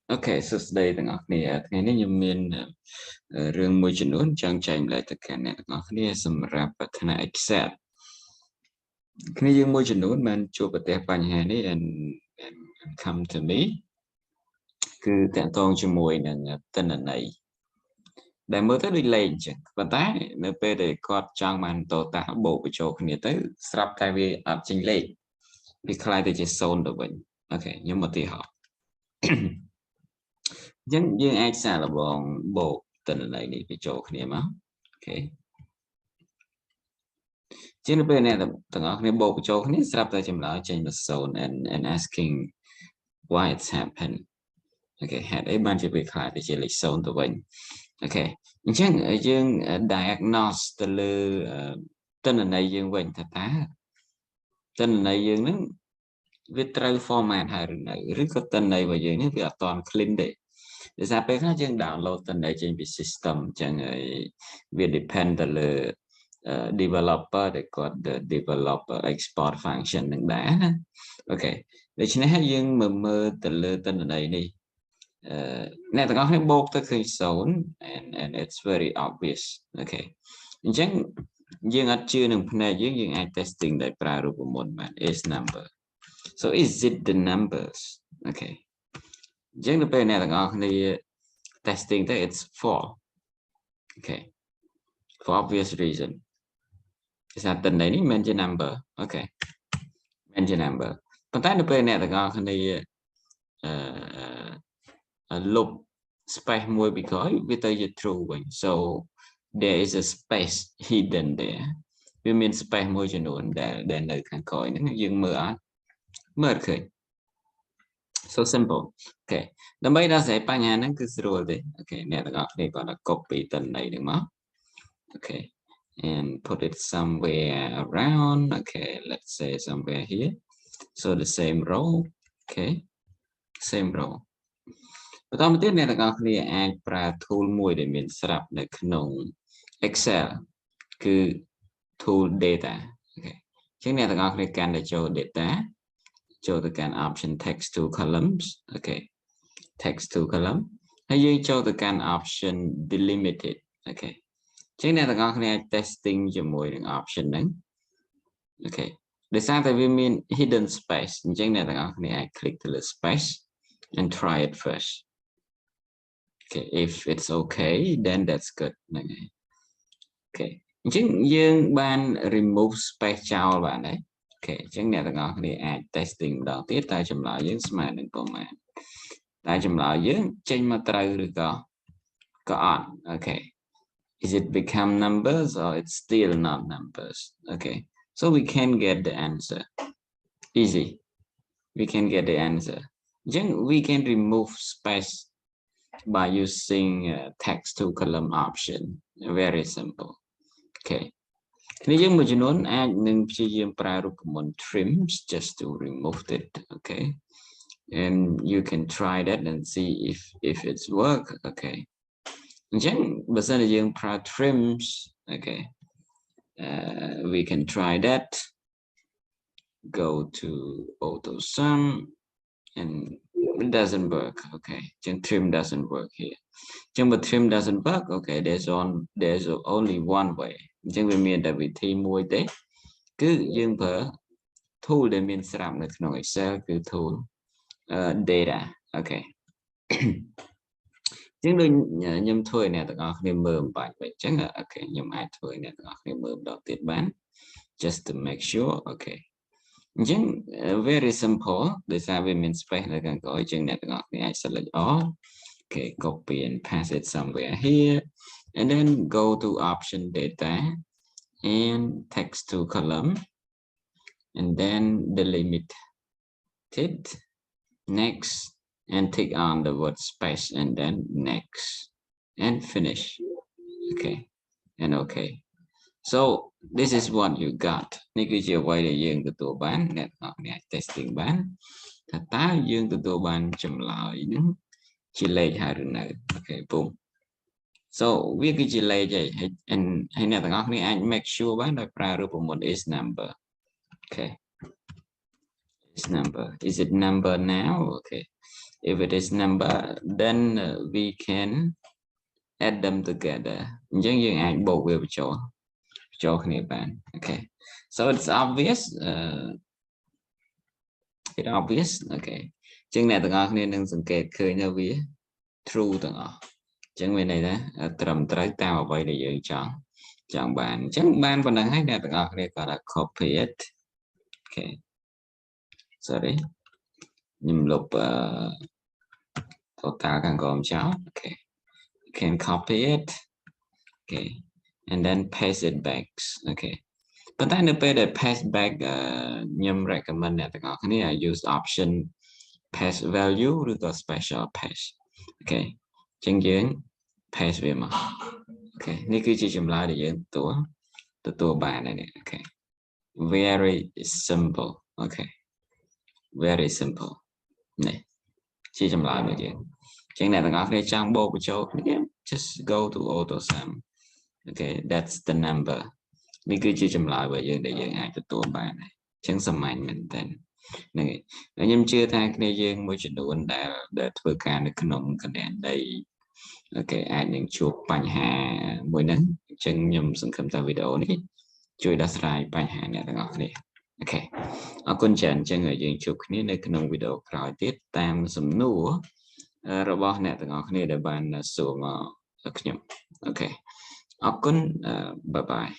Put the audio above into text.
Okay, so today the ngọc này ngày nay nhầm miền rừng môi trường nón trang chạy lại tất cả này ngọc này sầm rạp và thằng Excel. Cái này môi trường nón mình chụp bật đẹp bằng hàng này and come to me. Cứ tận tông cho mùi tên này. Để mới tới đi lên chứ. Và tại nơi bên để có trang mạng tổ tác bộ của chỗ này tới sắp thay vì áp trình lên. Vì khai tới chỉ zone được vậy. Okay, nhưng mà thì họ. Nhưng ai xa là bộ tên này đi về chỗ này mà. Okay. Trên bên này tầng ở bộ chỗ này sắp tới chấm lại change the zone and asking why it's happened. Okay, had a bunch of big khai để chỉ lịch zone tụi mình. Okay, nhưng ở dương diagnose từ lư tên này dương mình thật ta tên này dương nó viết trâu format hay rồi có tên này và dương nó viết toàn clean để ra bên khác dương download tên này trên bị system chẳng việc depend từ lư developer they got the developer export function đừng đã ok để cho nên dương mơ từ lơ tên này đi nè tao có cái bột tới khi sống and it's very obvious ok chẳng dương ở chưa đừng này dương ai testing để pra rụp một mà is number so is it the numbers ok chẳng được bên này tao có cái testing tới it's for ok for obvious reason là tình đấy mention number ok mention number còn tại nó bên này là có cái loop space more because with the true one so there is a space hidden there we mean space more cho nên để nơi khăn coi nó dừng mở khởi so simple ok đâm bây ra sẽ ba nhà nó cứ rồi đấy ok này là có đây gọi là copy tình này được không ok and put it somewhere around. Okay, let's say somewhere here. So the same row. Okay, same row. Và tóm tiếp này là các bạn add pra tool mùi để mình sắp để nông Excel cứ tool data. Okay. Trước này là các bạn can để cho data, cho the can option text to columns. Okay, text to column. Hay như cho the can option delimited. Okay. Trước này là các bạn testing cho mỗi option đấy. Ok. Để sang tại vì mình hidden space. Trước này là các bạn click the space and try it first. Okay. If it's okay, then that's good. Okay. Trước dương ban remove space cho bạn đấy. Ok. Trước này là các bạn testing đầu tiết ta chùm lại dương smart and command. Ta chùm lại dương trên mà trời được có on. Okay. Is it become numbers or it's still not numbers? Okay, so we can get the answer. Easy. We can get the answer. Then we can remove space by using text to column option. Very simple. Okay. Nếu như mình muốn add những trims just to remove it. Okay. And you can try that and see if it's work. Okay. But then using trims, okay, we can try that. Go to auto sum, and it doesn't work. Okay, trim doesn't work here. But trim doesn't work. Okay, there's only one way. We mean that we team more day. Cứ dương per tool để mình sẽ làm được trong Excel cứ tool data. Okay. Chúng tôi nhầm thôi nè tất cả các mơm bài vậy chắc là ok nhầm ai thôi nè tất cả các mơm đầu tiên bán just to make sure ok nhưng very simple để sao về mình space là cần gọi chừng này tất cả các ai select all ok copy and pass it somewhere here and then go to option data and text to column and then delimit it next and tick on the word space and then next and finish. Okay and okay, so this is what you got. Nếu cứ chiều quay để dương từ tổ bán nè testing bán thật ta dương từ tổ bán chấm lại những chỉ lấy hai đường này. Okay boom, so viết cái chỉ lấy vậy hay nè tất cả anh make sure bán được ra được một is number. Okay, It's number. Is it number now? Okay. If it is number, then we can add them together. Chẳng dừng ai bột về chỗ này bạn. Okay. So it's obvious. It's obvious. Okay. Chẳng này tụi nên đừng dừng kẹt khơi nhau với true tụi chẳng về này đó trầm tới tao vậy để dự chọn bạn chẳng ban còn đang hay nè tụi này gọi là copy it. Okay. Sorry. Nhưng lục total càng gồm cháu. Okay. You can copy it. Okay. And then paste it back. Okay. But then the paste back nhầm recommend nè tụi này use option paste valueឬក៏ special paste. Okay. Chẳng dưỡng paste về mà. Okay. Này cứ chỉ chùm lại để dưỡng tua bài này nè. Okay. Very simple. Okay. Very simple. Này. Chỉ chùm lại bây giờ. Chẳng này tụi này trang bộ của chỗ. Just go to auto sum. Okay. That's the number. Này cứ chỉ chùm lại bây giờ để dưỡng ai tua bài này. Chẳng xâm mạnh mình tên. Này. Nhưng chưa thay cái dưỡng môi trình đủ đểធ្វើការនៅក្នុងកណ្ដាលដី Okay អាចនឹងជួបបញ្ហាមួយហ្នឹងអញ្ចឹងខ្ញុំសង្ឃឹមថាវីដេអូនេះជួយដោះស្រាយបញ្ហាអ្នកទាំងអស់គ្នា Okay អរគុណច្រើនអញ្ចឹងយើងជួបគ្នានៅក្នុងវីដេអូក្រោយទៀតតាមសំណួររបស់អ្នកទាំងអស់គ្នាដែលបានសួរមកខ្ញុំ Okay អរគុណ bye bye